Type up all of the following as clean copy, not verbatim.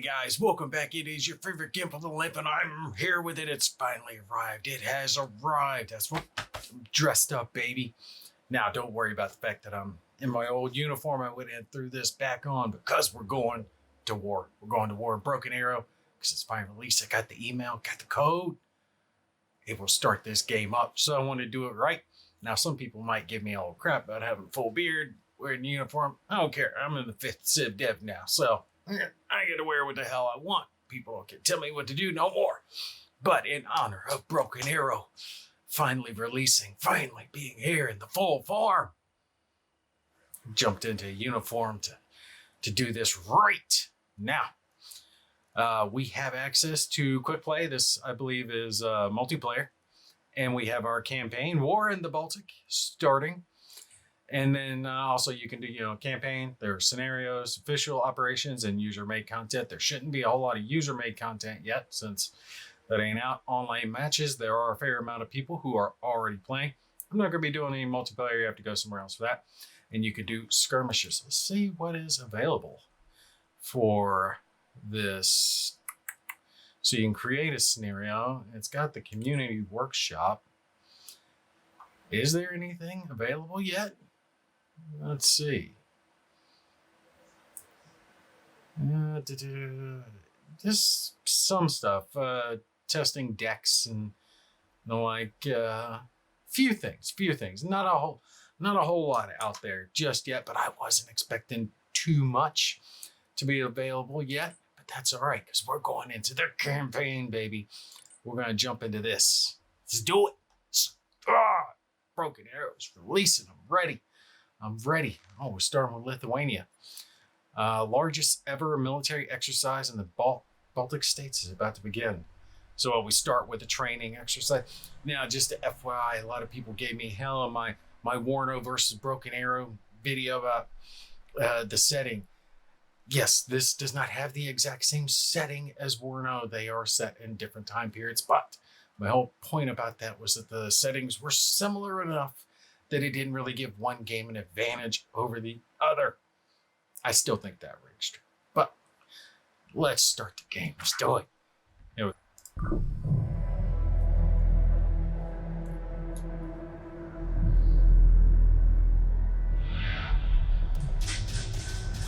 guys, welcome back. It is your favorite Gimp of the Limp, and I'm here with it. It's finally arrived. It has arrived. That's what I'm dressed up, baby. Now, don't worry about the fact that I'm in my old uniform. I went and threw this back on because we're going to war. We're going to war in Broken Arrow because it's finally released. I got the email, got the code. It will start this game up, so I want to do it right. Now, some people might give me all crap about having a full beard, wearing a uniform. I don't care. I'm in the 5th Civ Dev now, so I get to wear what the hell I want. People can tell me what to do no more. But in honor of Broken Arrow finally releasing, finally being here in the full form, jumped into a uniform to do this right now. We have access to quick play. This, I believe, is multiplayer. And we have our campaign, War in the Baltic, starting. And then also you can do, campaign. There are scenarios, official operations, and user-made content. There shouldn't be a whole lot of user-made content yet since that ain't out. Online matches, there are a fair amount of people who are already playing. I'm not going to be doing any multiplayer. You have to go somewhere else for that. And you can do skirmishes. Let's see what is available for this. So you can create a scenario. It's got the community workshop. Is there anything available yet? Let's see. Just some stuff. Testing decks and the like. Few things. Not a whole lot out there just yet, but I wasn't expecting too much to be available yet. But that's all right, because we're going into the campaign, baby. We're going to jump into this. Let's do it. Broken Arrows releasing. I'm ready. Oh, we're starting with Lithuania. Largest ever military exercise in the Baltic states is about to begin. So we start with a training exercise. Now, just to FYI, a lot of people gave me hell on my Warno versus Broken Arrow video about the setting. Yes, this does not have the exact same setting as Warno. They are set in different time periods, but my whole point about that was that the settings were similar enough that it didn't really give one game an advantage over the other. I still think that rings true. But let's start the game. Let's do it.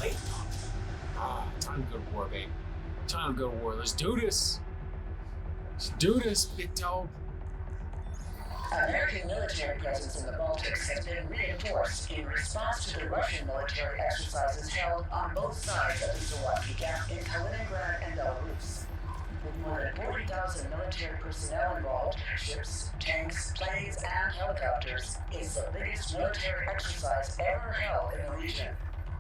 Wait. Time to go to war, babe. Time to go to war. Let's do this. Let's do this, big dog. American military presence in the Baltics has been reinforced in response to the Russian military exercises held on both sides of the Zalewski Gap in Kaliningrad and Belarus. With more than 40,000 military personnel involved, ships, tanks, planes, and helicopters, it's the biggest military exercise ever held in the region.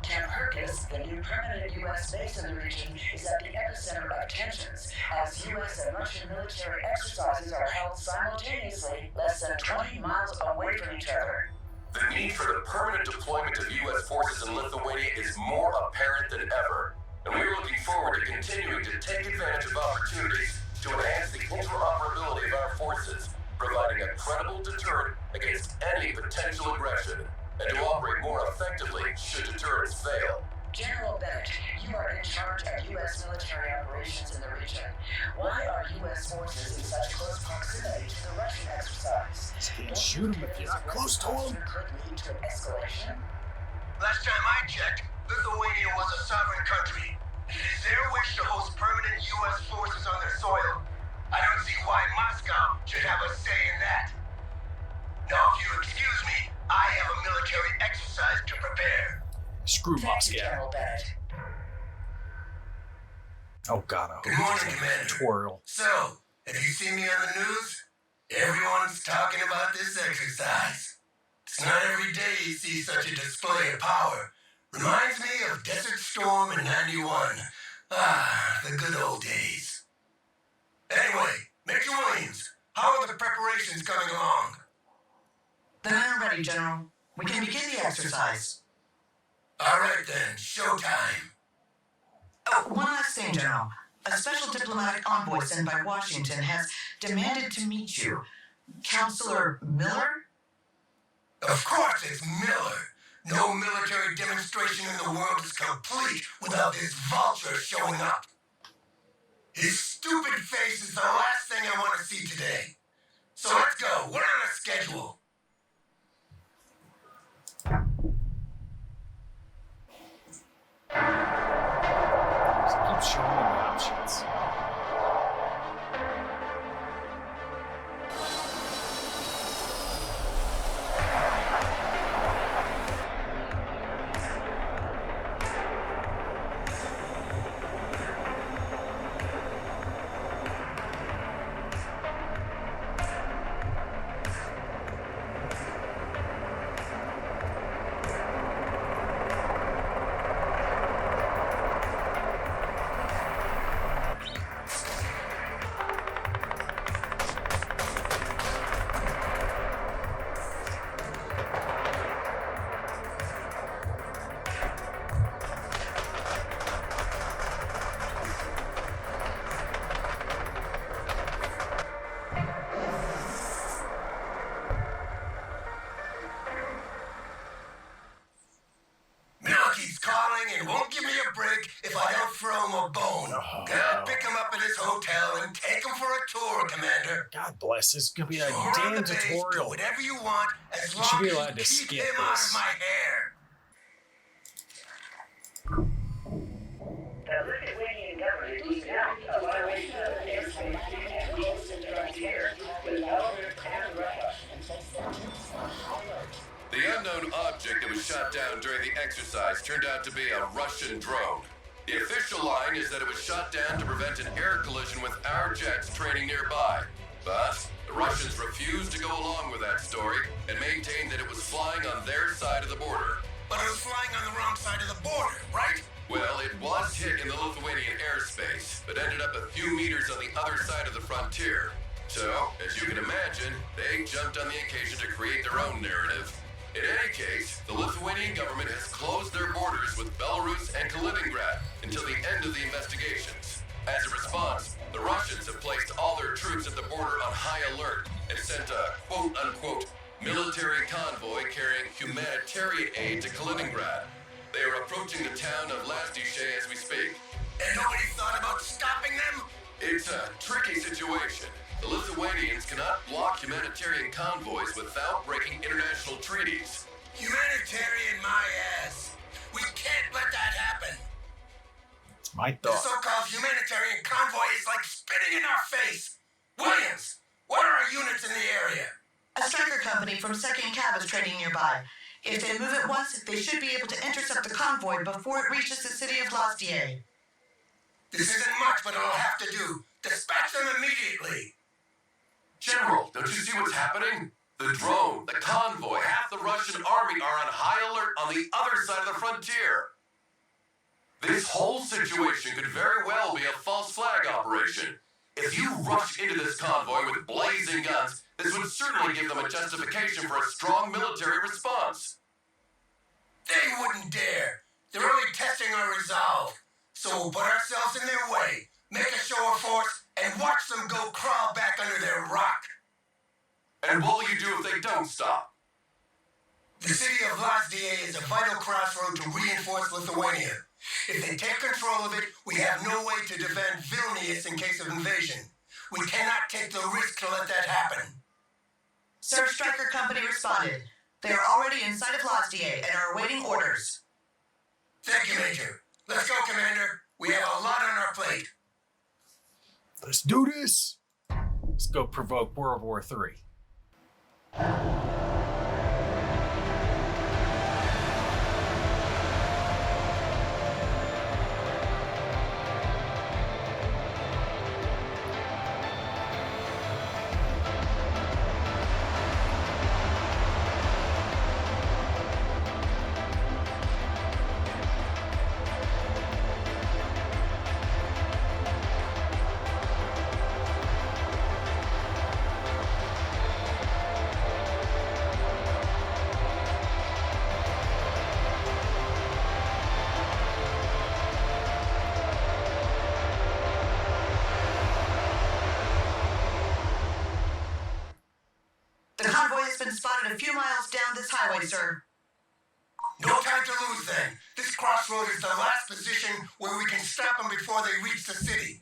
Camp Hercus, the new permanent U.S. base in the region, is at the epicenter of tensions as U.S. and Russian military exercises are held simultaneously less than 20 miles away from each other. The need for the permanent deployment of U.S. forces in Lithuania is more apparent than ever, and we are looking forward to continuing to take advantage of opportunities to enhance the interoperability of our forces, providing a credible deterrent against any potential aggression, and to operate more effectively should deterrents fail. General Bennett, you are in charge of U.S. military operations in the region. Why are U.S. forces in such close proximity to the Russian exercise? You can't shoot him if you're not close to him. Could lead to an escalation. Last time I checked, Lithuania was a sovereign country. It is their wish to host permanent U.S. forces on their soil. I don't see why Moscow should have a say in that. Now, if you excuse me, I have a military exercise to prepare. Screw Moscow. General Bennett. Oh, God. Good morning, Commander. Twirl. So, have you seen me on the news? Everyone's talking about this exercise. It's not every day you see such a display of power. Reminds me of Desert Storm in '91. The good old days. Anyway, Major Williams, how are the preparations coming along? The men are ready, General. We can begin the exercise. All right then, showtime. Oh, one last thing, General. A special diplomatic envoy sent by Washington has demanded to meet you. Counselor Miller? Of course it's Miller. No military demonstration in the world is complete without this vulture showing up. His stupid face is the last thing I want to see today. So let's go. We're on a schedule. Just keep showing me the options. And won't give me a break if I don't throw him a bone. Gotta pick him up at his hotel and take him for a tour, Commander. God bless, this is gonna be a Around damn the base, do tutorial. whatever you want, as You should long be as allowed you to keep skip him out this. of my hair. The Lithuanian government is now a violation of the airspace and rules in the frontier with Belarus and Russia. The unknown object that was shot down during the exercise turned out to be a Russian drone. The official line is that it was shot down to prevent an air collision with our jets training nearby. But the Russians refused to go along with that story and maintained that it was flying on their side of the border. But it was flying on the wrong side of the border, right? Well, it was hit in the Lithuanian airspace, but ended up a few meters on the other side of the frontier. So, as you can imagine, they jumped on the occasion to create their own narrative. In any case, the Lithuanian government has closed their borders with Belarus and Kaliningrad until the end of the investigations. As a response, the Russians have placed all their troops at the border on high alert and sent a quote-unquote military convoy carrying humanitarian aid to Kaliningrad. They are approaching the town of Lazdishe as we speak. And nobody thought about stopping them? It's a tricky situation. The Lithuanians cannot block humanitarian convoys without breaking international treaties. Humanitarian my ass. We can't let that happen. It's my The thought. so-called humanitarian convoy is like spitting in our face. Williams, what are our units in the area? A striker company from 2nd Cav is trading nearby. If they move it once, they should be able to intercept the convoy before it reaches the city of Lazdishe. This isn't much, but it'll have to do. Dispatch them immediately. General, don't you see what's happening? The drone, the convoy, half the Russian army are on high alert on the other side of the frontier. This whole situation could very well be a false flag operation. If you rush into this convoy with blazing guns, this would certainly give them a justification for a strong military response. They wouldn't dare. They're only testing our resolve. So we'll put ourselves in their way, make a show of force, and watch them go crawl back under their rock. And what will you do if they don't stop? The city of Lazdishe is a vital crossroad to reinforce Lithuania. If they take control of it, we have no way to defend Vilnius in case of invasion. We cannot take the risk to let that happen. Sir, Striker Company responded. They are already inside of Lazdishe and are awaiting orders. Thank you, Major. Let's go, Commander. We have a lot on our plate. Let's do this. Let's go provoke World War III. The convoy has been spotted a few miles down this highway, sir. No time to lose, then. This crossroad is the last position where we can stop them before they reach the city.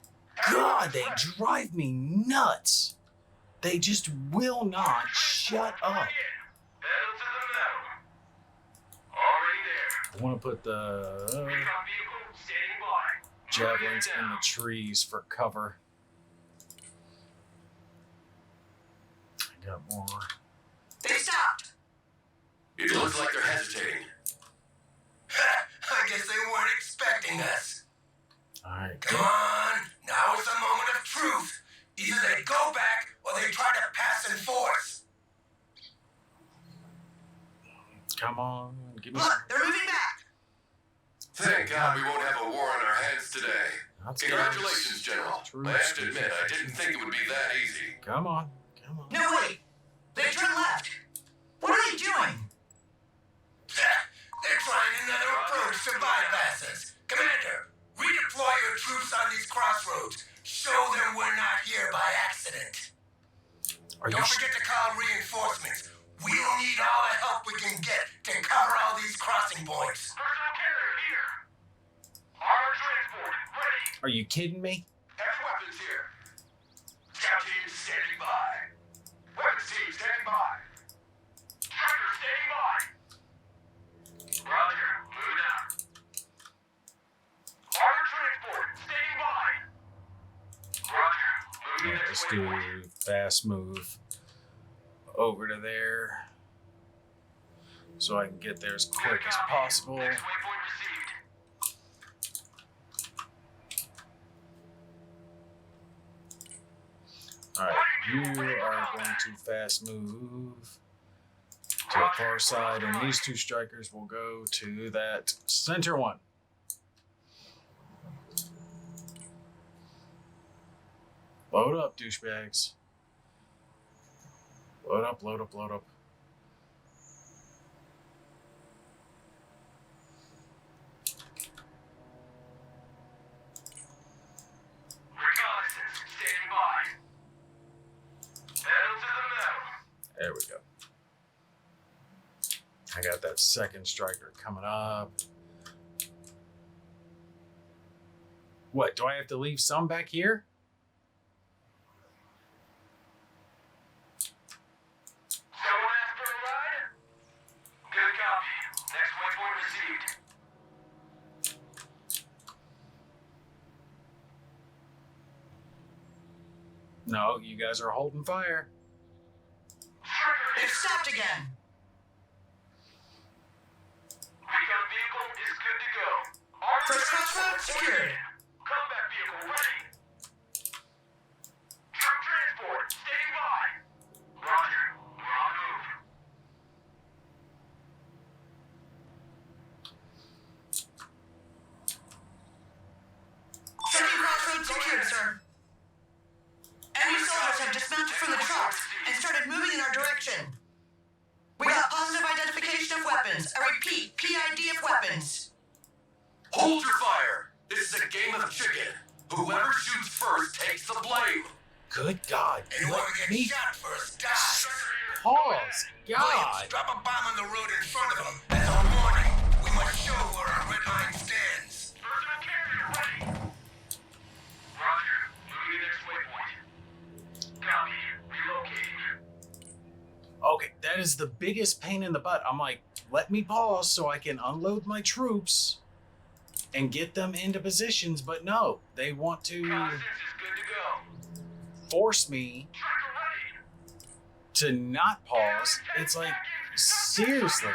God, they drive me nuts. They just will not shut up. Pedal to the metal. Already there. I want to put the Recon vehicle standing by. javelins in the trees for cover. I got more. They stopped. It looks like they're hesitating. I guess they weren't expecting us. All right. Come on, now is the moment of truth. Either they go back or they try to pass in force. Come on. Give me Look, some. they're moving back. Thank God we won't have a war on our hands today. That's Congratulations, General. True. I have to admit, I didn't think it would be that easy. Come on. Come on. No, wait. They turned left. What are they doing? They're trying another approach to bypass us. Commander, redeploy your troops on these crossroads. Show them we're not here by accident. Are you Don't forget to call reinforcements. We'll need all the help we can get to cover all these crossing points. Personal carrier here. Armored transport ready. Are you kidding me? Heavy weapons here. Scout team standing by. Weapons team standing by. Striker standing by. Roger, moving out. Armored transport standing by. Roger, moving Yeah, next just waypoint. do fast move over to there so I can get there as quick as possible. Next waypoint received. All right, you are going to fast move to the far side, and these two strikers will go to that center one. Load up, douchebags. Load up, load up, load up. Reconnaissance standing by. Pedal to the metal. There we go. I got that second striker coming up. What, do I have to leave some back here? Someone asked for a ride? Good copy. Next waypoint received. No, you guys are holding fire. Striker They've here. stopped again. Recon vehicle is good to go. Armored First transport crossroad secured. Combat vehicle ready. Troop transport standing by. Roger. We're on move. Second crossroad secured, sir. Enemy soldiers have dismounted from the trucks and started moving in our direction. We got positive identification of weapons. I repeat, PID of weapons. Hold your fire. This is a game of chicken. Whoever shoots first takes the blame. Good God. And whoever Let gets me shot first dies. pause. God. Williams, drop a bomb on the road in front of them as a warning. We must show where our red line stands. Personal carrier ready. Roger. Moving to next waypoint. Copy. Relocating. Okay, that is the biggest pain in the butt. I'm like, let me pause so I can unload my troops and get them into positions, but no, they want to Reconnaissance is good to go. force me Striker ready. to not pause. It's like, seriously.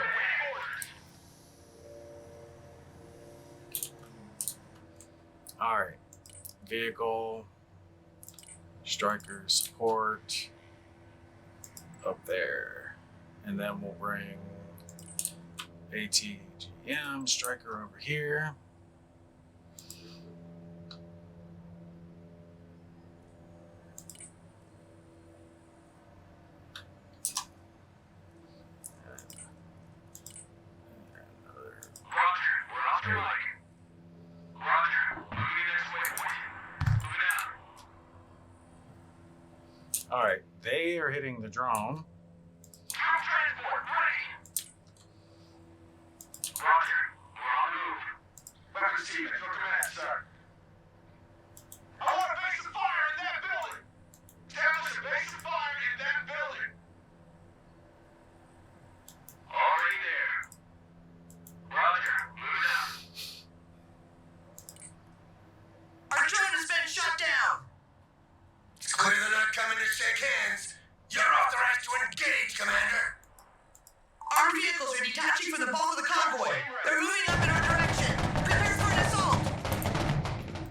All right, vehicle, striker support up there, and then we'll bring ATGM striker over here. Roger. We're off the mic. Roger. Moving to next waypoint. Moving out. All right, they are hitting the drone. Troop transport ready. Roger. We're on move. Weapons team, for command, sir. I want to face the fire detaching from the bulk of the convoy. They're moving up in our direction. Prepare for an assault.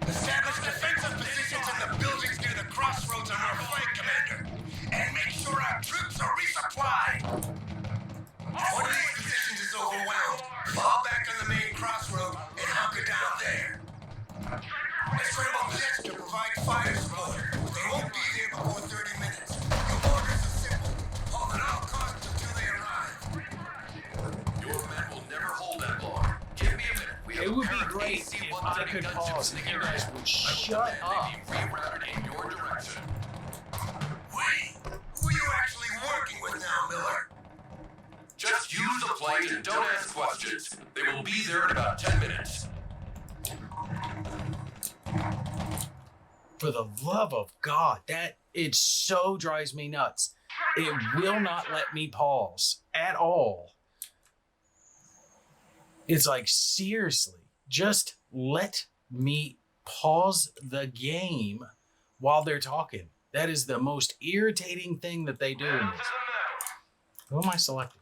Establish defensive positions in the buildings near the crossroads on our flank, Commander. And make sure our troops are resupplied. If one of these positions is overwhelmed, fall back on the main crossroad and hunker down there. Scramble jets to provide fire support. They won't be there before 30 minutes. Your orders are simple. Hold at all costs until they arrive. Your men will never hold that long. Give me a minute. We have It would be apparent great AC if 130 I could gunships pause in and the you area. guys would I shut will up. demand they be rerouted in your direction. Who are you actually working with now, Miller? Just use the plane and don't ask questions. They will be there in about 10 minutes. For the love of God, it so drives me nuts. It will not let me pause at all. It's like, seriously, just let me pause the game while they're talking. That is the most irritating thing that they do in this. Who am I selecting?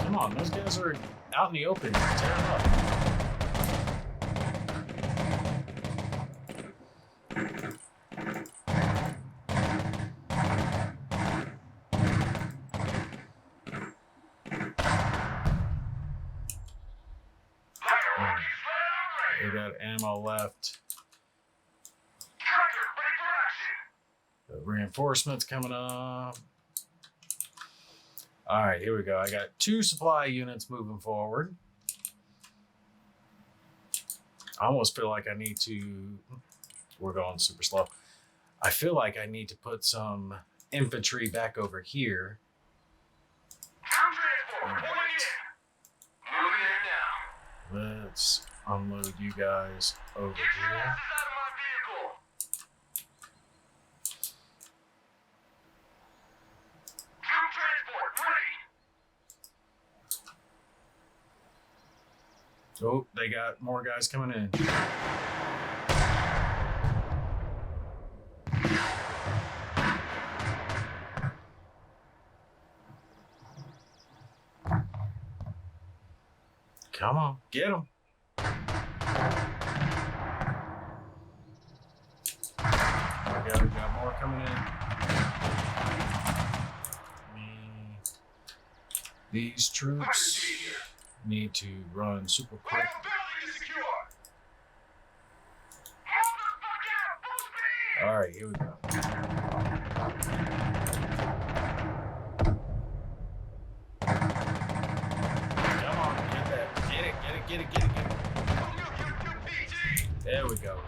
Come on, those guys are out in the open. Tear them up. We got ammo left. The reinforcements coming up. All right, here we go. I got 2 supply units moving forward. I almost feel like I need to... We're going super slow. I feel like I need to put some infantry back over here. Let's unload you guys over here. Oh, they got more guys coming in. Come on, get them. We got more coming in. These troops need to run super quick. All right, here we go. Come on, get that. Get it. There we go.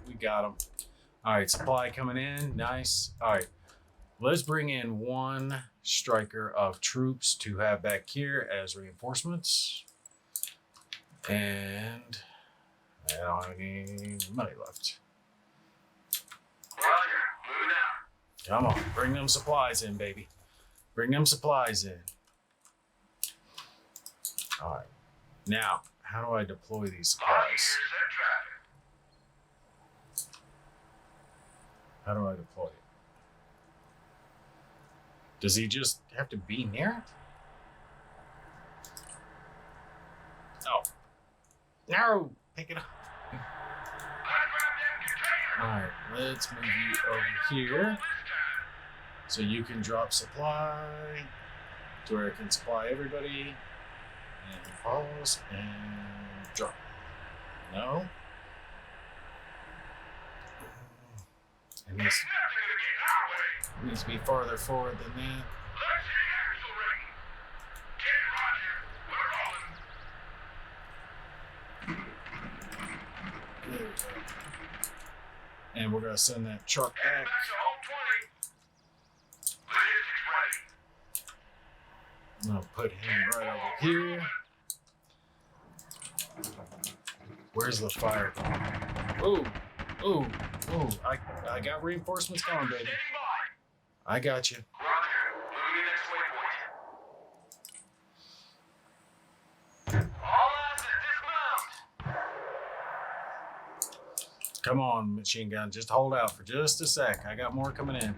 We got him. All right, supply coming in. Nice. All right, let's bring in 1 striker of troops to have back here as reinforcements. And I don't have any money left. Come on, bring them supplies in, baby. Bring them supplies in. All right. Now, how do I deploy these supplies? How do I deploy it? Does he just have to be near it? Oh. No! Pick it up. Alright, let's move you over here. So you can drop supply to where it can supply everybody. And pause and drop. No? It needs to be farther forward than that. There we go. And we're going to send that truck back. I'm going to put him right over here. Where's the fire? Ooh. I got reinforcements coming, baby. I got you. Come on, machine gun. Just hold out for just a sec. I got more coming in.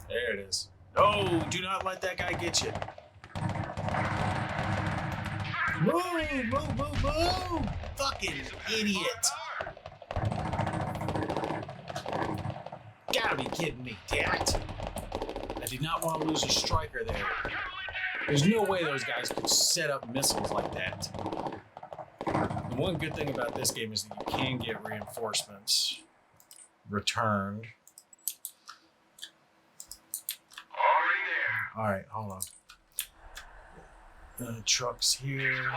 There it is. Oh, do not let that guy get you. Move, move, move, move! Fucking idiot. Gotta be kidding me, damn it. I did not want to lose a striker there. There's no way those guys could set up missiles like that. The one good thing about this game is that you can get reinforcements returned. All right, hold on. Trucks here.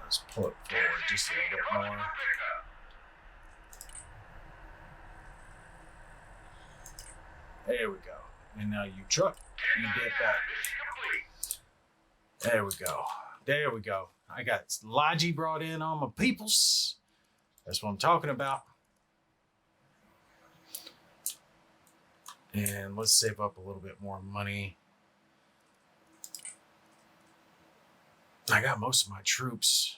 Let's pull it forward just a little bit more. There we go. And now you truck, you get back. There we go. There we go. I got Logi brought in on my peoples. That's what I'm talking about. And let's save up a little bit more money. I got most of my troops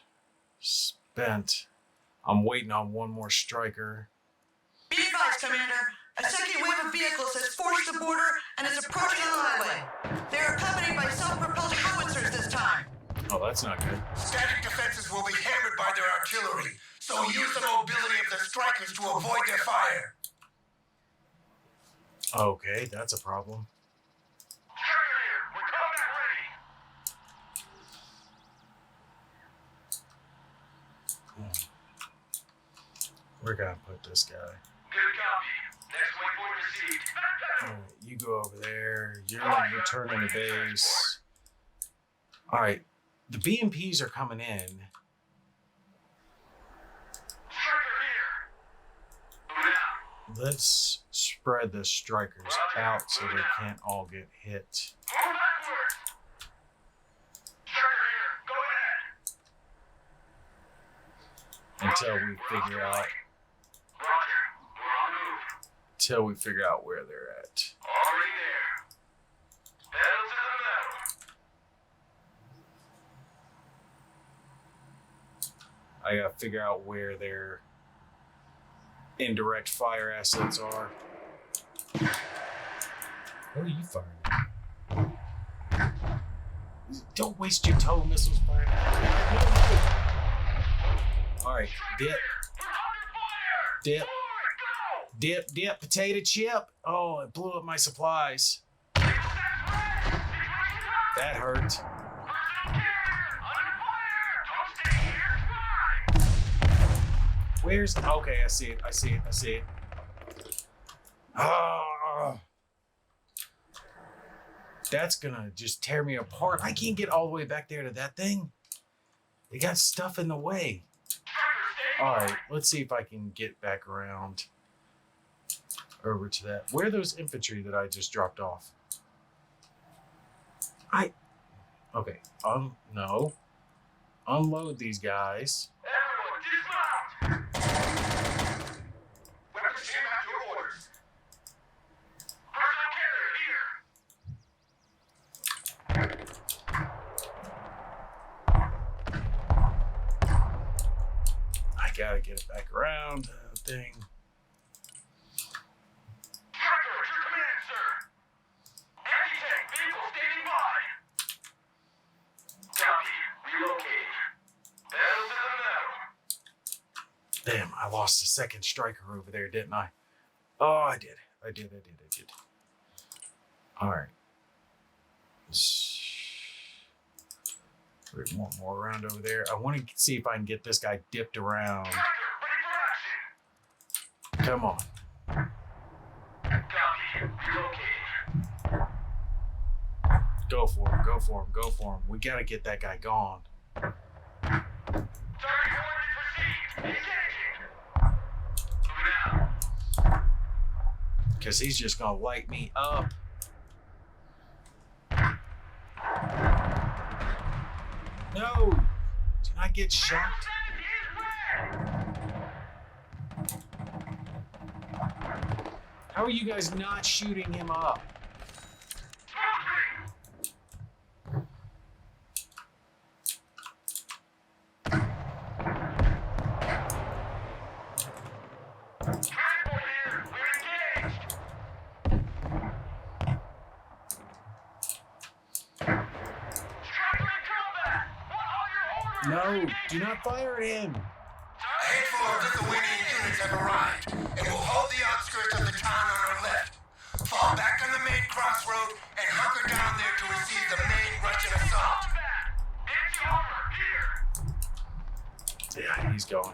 spent. I'm waiting on one more striker. Be advised, Commander. A second wave of vehicles has forced the border and is approaching the highway. They are accompanied by self-propelled howitzers this time. Oh, that's not good. Static defenses will be hammered by their artillery, so use the mobility of the strikers to avoid their fire. Okay, that's a problem. We're gonna put this guy. Good copy. Next waypoint received. Alright, you go over there. You're returning to base. Alright, the BMPs are coming in. Let's spread the strikers out so they can't all get hit. Until we figure out where they're at. Already there. Pedal to the metal. I gotta figure out where their indirect fire assets are. What are you firing at? Don't waste your tow missiles firing at. Alright, dip. Dip. Dip, dip, potato chip. Oh, it blew up my supplies. That hurt. Where's... Okay, I see it. I see it. I see it. Oh, that's gonna just tear me apart. I can't get all the way back there to that thing. They got stuff in the way. All right, let's see if I can get back around over to that. Where are those infantry that I just dropped off? Okay, no. Unload these guys. Everyone, dismount! Weapons came at your orders. Personal carrier here. I gotta get it back around. Thing. Tracker, at your command, sir. Anti-tank vehicle standing by. Copy. Relocate. Pedal to the metal. Damn, I lost a second striker over there, didn't I? Oh, I did. I did. All right. Bring one more around over there. I want to see if I can get this guy dipped around. Tracker, ready for action. Come on. Copy. Relocate. Go for him. Go for him. Go for him. We got to get that guy gone. Target coordinate received. Engaging. Moving out. Because he's just going to light me up. No. Did I get shot? How are you guys not shooting him up? No, do not fire at him. A handful of Lithuanian units have arrived and will hold the outskirts of the town on our left. Fall back on the main crossroad and hunker down there to receive the main Russian assault. Yeah, he's going.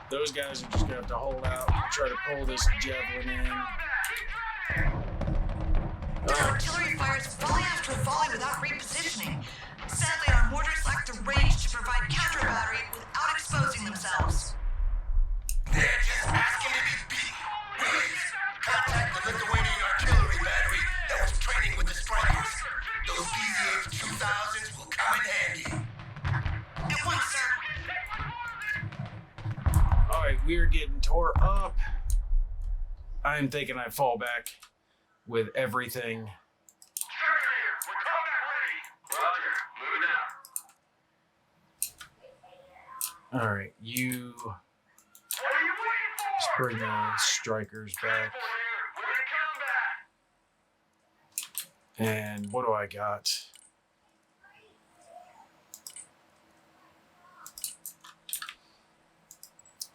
Those guys are just gonna have to hold out and try to pull this javelin in. The artillery fires volley after volley without repositioning. Sadly, our mortars lack the range to provide counter battery without exposing themselves. They're just asking to be beaten. Please, contact the Lithuanian artillery battery that was training with the strikers. Those PZH-2000s will come in handy. At once, sir. Alright, we're getting tore up. I'm thinking I fall back with everything. Alright, you just bring the strikers back. And what do I got?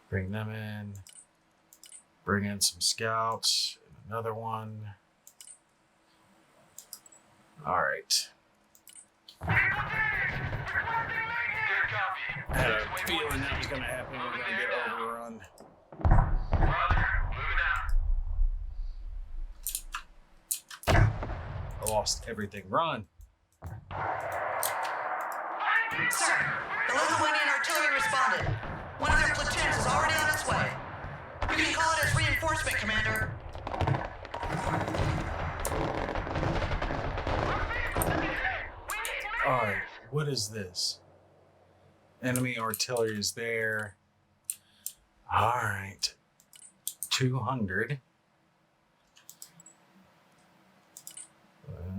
Bring them in. Bring in some scouts. And another one. Alright. I had a feeling that was going to happen. We were going to get overrun. I lost everything. Run. Sir, the Lithuanian artillery responded. One of their platoons is already on its way. You can call it as reinforcement, Commander. Alright, what is this? Enemy artillery is there. Alright. 200.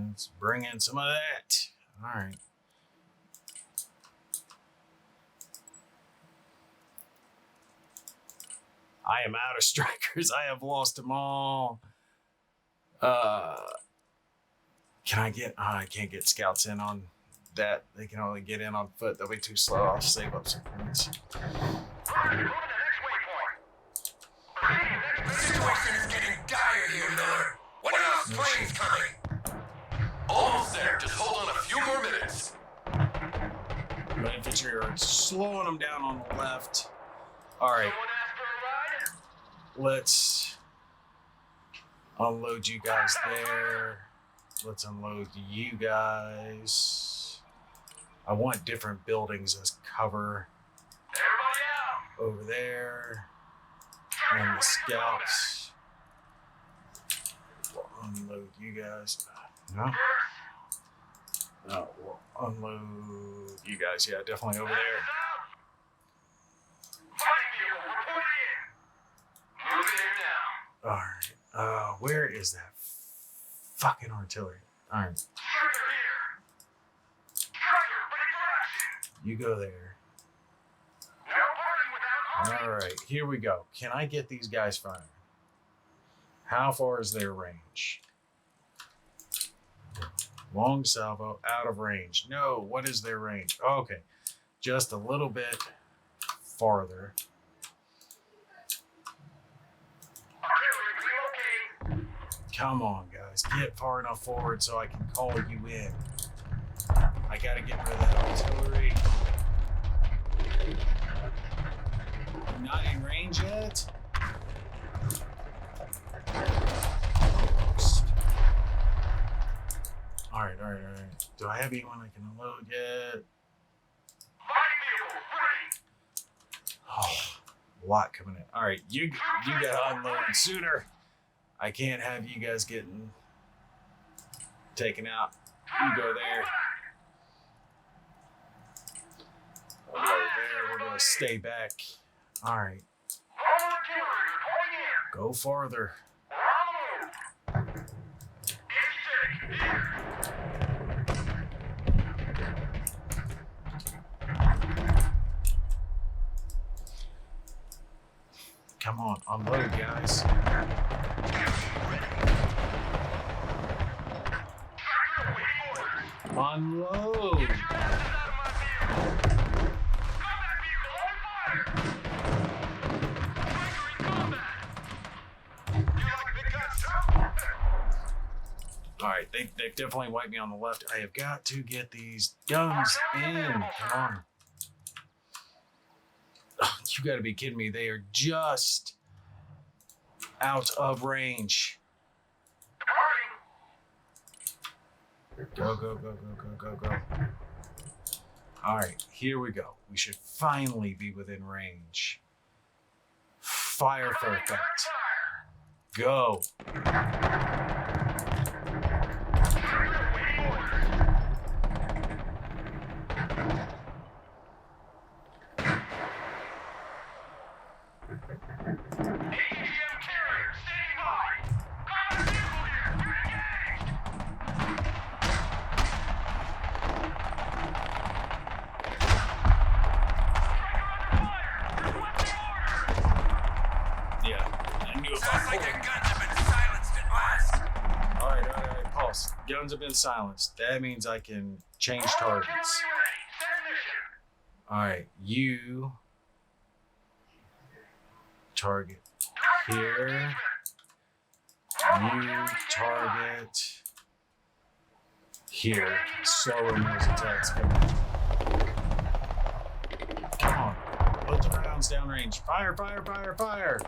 Let's bring in some of that. Alright. I am out of strikers. I have lost them all. Can I get... Oh, I can't get scouts in on that. They can only get in on foot. They'll be too slow. I'll save up some points. The situation is getting dire here, Miller. When are those planes coming? Almost there. Just hold on a few more minutes. My infantry are slowing them down on the left. All right. Let's unload you guys there. Let's unload you guys. I want different buildings as cover. Over there. And the scouts. We'll unload you guys. No? No, we'll unload you guys. Yeah, definitely over there. Alright. Where is that fucking artillery? Alright. You go there. Alright, here we go. Can I get these guys firing? How far is their range? Long salvo, out of range. No, what is their range? Okay, just a little bit farther. Come on, guys. Get far enough forward so I can call you in. I gotta get rid of that artillery. Not in range yet? Almost. Alright. Do I have anyone I can unload yet? Oh, a lot coming in. Alright, you gotta unload sooner. I can't have you guys getting taken out. You go there. I'll go there. We're gonna stay back. All right. Go farther. Come on, unload, guys. Unload. All right, they've definitely wiped me on the left. I have got to get these guns in. Come on. Oh, you got to be kidding me. They are just out of range. Go, go, go, go, go, go, go. All right, here we go. We should finally be within range. Fire for effect. Go. Guns have been silenced. That means I can change targets. Alright, you target here. You target here. Slow when those attacks come in. Come on. Put the rounds downrange. Fire, fire, fire, fire.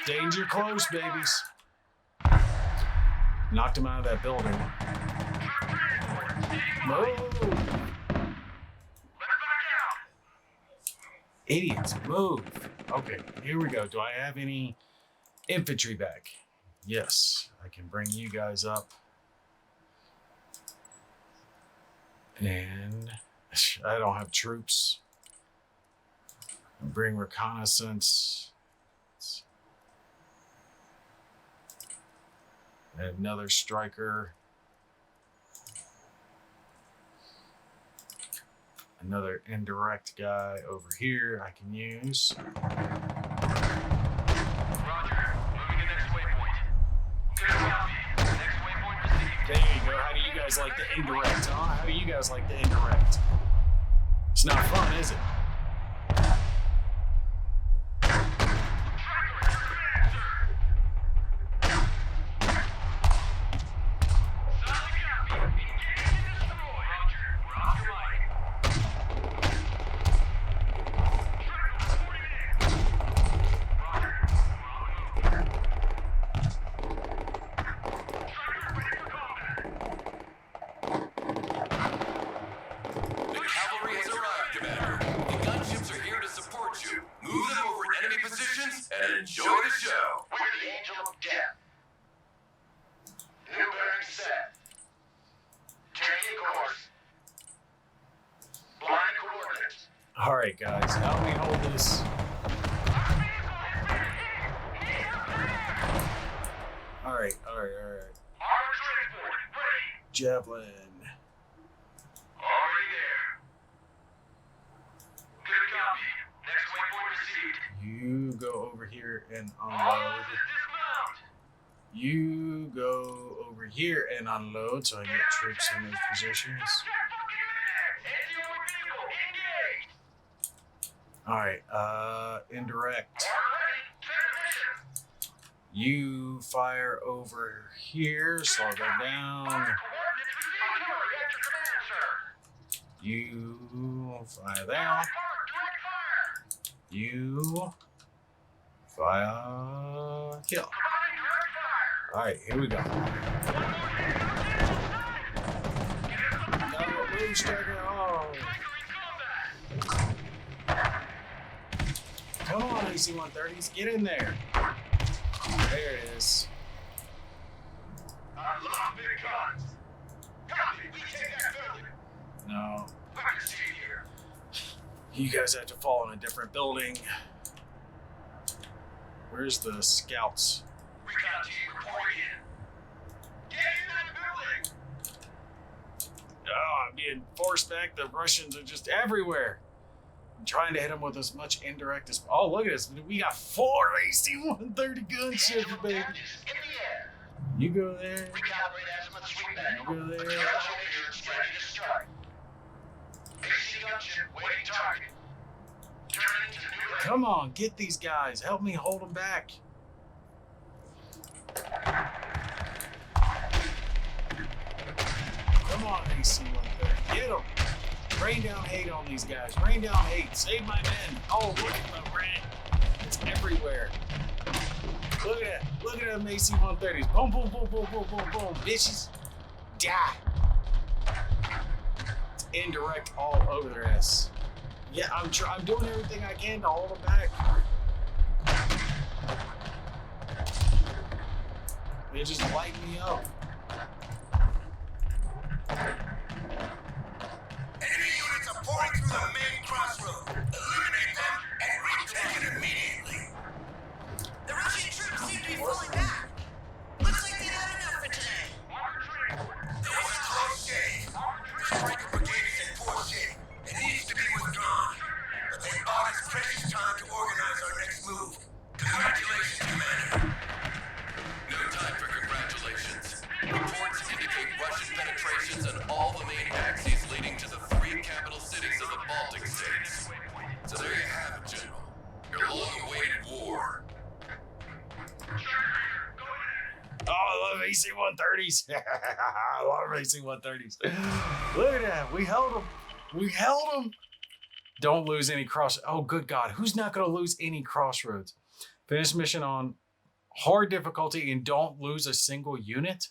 Danger close, babies. Knocked him out of that building. Move. Idiots, move. Okay, here we go. Do I have any infantry back? Yes, I can bring you guys up. And I don't have troops. Bring reconnaissance. Another striker. Another indirect guy over here I can use. Roger. Moving to next waypoint. Good copy. Next waypoint received. There you go. How do you guys like the indirect, huh? How do you guys like the indirect? It's not fun, is it? All right, guys, help me hold this. All right. Javelin. Already there. Good copy. Next waypoint received. You go over here and All unload. forces dismount. You go over here and unload so I get troops in those positions. All right, indirect. You fire over here, slow that down. You fire there. You fire kill. All right, here we go. No, Two striker. Oh. Come on, AC-130s. Get in there. There it is. I love big guns. Copy, we take that building. No. I can see here. You guys have to fall in a different building. Where's the scouts? Recon team reporting in. Get in that building. Oh, I'm being forced back. The Russians are just everywhere. I'm trying to hit them with as much indirect as... Oh, look at this. We got 4 AC-130 gunships, baby. In the air. You go there. Recalibrate azimuth sweep back. You go there. Ready to strike. AC gunship waiting target. Turning to new lane. Come on, get these guys. Help me hold them back. Come on, AC-130. Get them. Rain down hate on these guys. Rain down hate. Save my men. Oh, look at the rat. It's everywhere. Look at that. Look at them AC-130s. Boom, boom, boom, boom, boom, boom, boom. Bitches. Die. It's indirect all over their ass. Yeah, I'm doing everything I can to hold them back. They just light me up. Enemy units are pouring through the main crossroad. Eliminate them and retake it immediately. The Russian troops seem to be falling back. Looks like they've had enough for today. There was a close shave. The striker brigade is in poor shape and needs to be withdrawn. But they bought us precious time to organize our next move. Congratulations, Commander. No time for congratulations. Reports indicate Russian penetrations on all the main axes leading to the 3 capital cities of the Baltic states. So there you have it, General. Your long-awaited war. Oh, I love AC-130s. I love AC-130s. Look at that. We held them. We held them. Don't lose any cross. Oh, good God. Who's not going to lose any crossroads? Finish mission on hard difficulty and don't lose a single unit.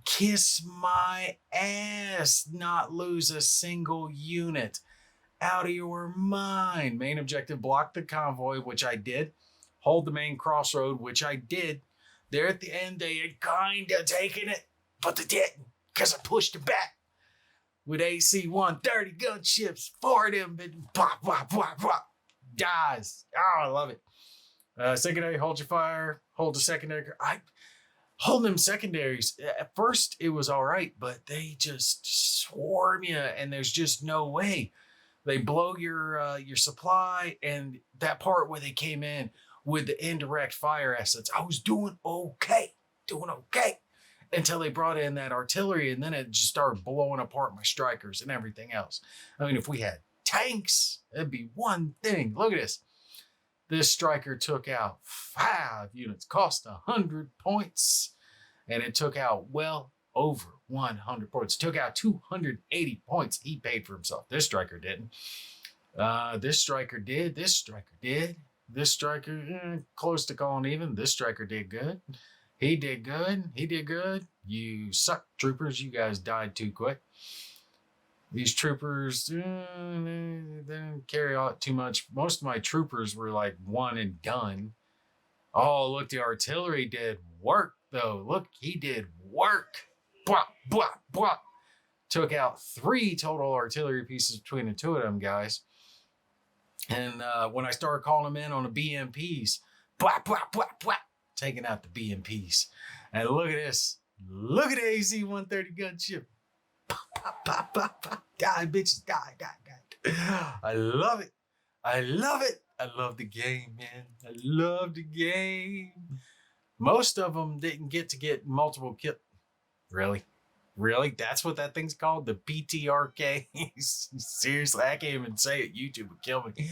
Kiss my ass. Not lose a single unit. Out of your mind. Main objective, block the convoy, which I did. Hold the main crossroad, which I did. There at the end, they had kind of taken it, but they didn't, because I pushed it back with AC-130 gunships. 4 of them, and pop, pop, pop, pop, dies. Oh, I love it. Secondary, hold your fire. Hold the secondary. I hold them secondaries. At first, it was all right, but they just swarm you, and there's just no way. They blow your supply, and that part where they came in with the indirect fire assets, I was doing okay, until they brought in that artillery, and then it just started blowing apart my strikers and everything else. I mean, if we had tanks, it'd be one thing. Look at this. This striker took out 5 units, cost 100 points, and it took out well over 100 points. Took out 280 points. He paid for himself. This striker didn't. This striker did. This striker did. This striker, close to going even. This striker did good. He did good. He did good. You suck, troopers. You guys died too quick. These troopers, they didn't carry out too much. Most of my troopers were like one and done. Oh, look, the artillery did work, though. Look, he did work. Blah, blah, blah. Took out 3 total artillery pieces between the 2 of them guys. And when I started calling them in on the BMPs, blah, blah, blah, blah, taking out the BMPs. And look at this. Look at the AC-130 gunship. Pop, pop, pop, pop, pop. Die, bitches. Die, die, die. I love it. I love it. I love the game, man. I love the game. Most of them didn't get multiple kills. Really? Really? That's what that thing's called? The PTRK? Seriously, I can't even say it. YouTube would kill me.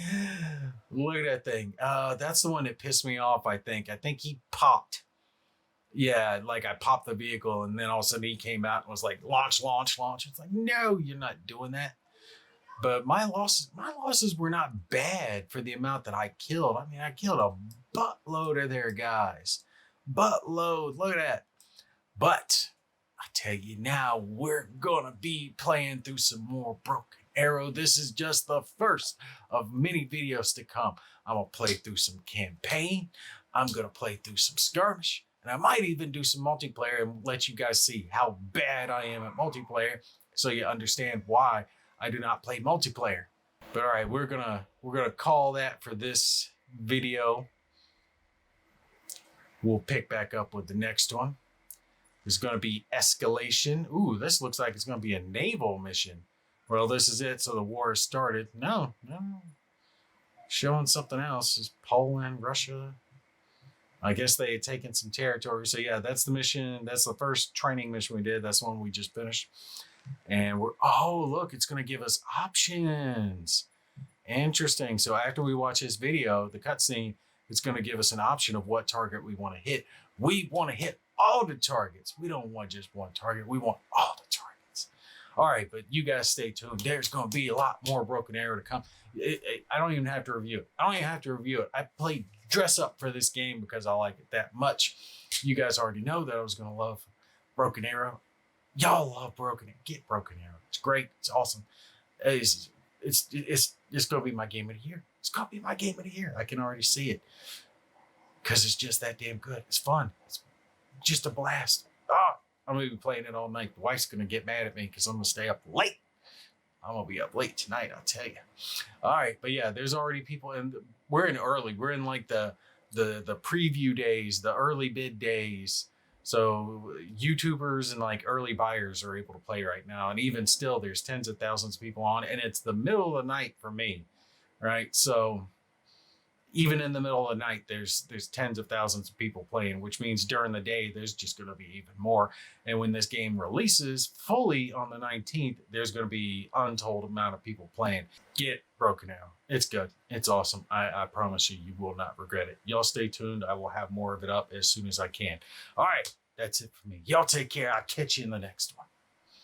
Look at that thing. That's the one that pissed me off, I think. I think he popped. Yeah, like I popped the vehicle and then all of a sudden he came out and was like, launch, launch, launch. It's like, no, you're not doing that. But my losses were not bad for the amount that I killed. I mean, I killed a buttload of their guys. Buttload. Look at that. But I tell you now, we're gonna be playing through some more Broken Arrow. This is just the first of many videos to come. I'm gonna play through some campaign. I'm gonna play through some skirmish. And I might even do some multiplayer and let you guys see how bad I am at multiplayer, so you understand why I do not play multiplayer. But all right, we're gonna call that for this video. We'll pick back up with the next one. There's gonna be escalation. Ooh, this looks like it's gonna be a naval mission. Well, this is it. So the war has started. No. Showing something else is Poland, Russia. I guess they had taken some territory. So yeah, that's the mission. That's the first training mission we did. That's the one we just finished. And oh, look, it's going to give us options. Interesting. So after we watch this video, the cutscene, it's going to give us an option of what target we want to hit. We want to hit all the targets. We don't want just one target. We want all the targets. All right, but you guys stay tuned. There's going to be a lot more Broken Arrow to come. I don't even have to review it. I played dress up for this game because I like it that much. You guys already know that I was going to love Broken Arrow. Y'all love Broken Arrow. Get Broken Arrow. It's great. It's awesome. It's going to be my game of the year. It's going to be my game of the year. I can already see it because it's just that damn good. It's fun. It's just a blast. I'm going to be playing it all night. The wife's going to get mad at me because I'm going to stay up late. I'm going to be up late tonight, I'll tell you. All right, but yeah, there's already people, and we're in early. We're in like the preview days, the early bid days. So YouTubers and like early buyers are able to play right now. And even still, there's tens of thousands of people on, and it's the middle of the night for me, right? So even in the middle of the night, there's tens of thousands of people playing, which means during the day, there's just going to be even more. And when this game releases fully on the 19th, there's going to be untold amount of people playing. Get Broken Arrow. It's good. It's awesome. I promise you, you will not regret it. Y'all stay tuned. I will have more of it up as soon as I can. All right. That's it for me. Y'all take care. I'll catch you in the next one.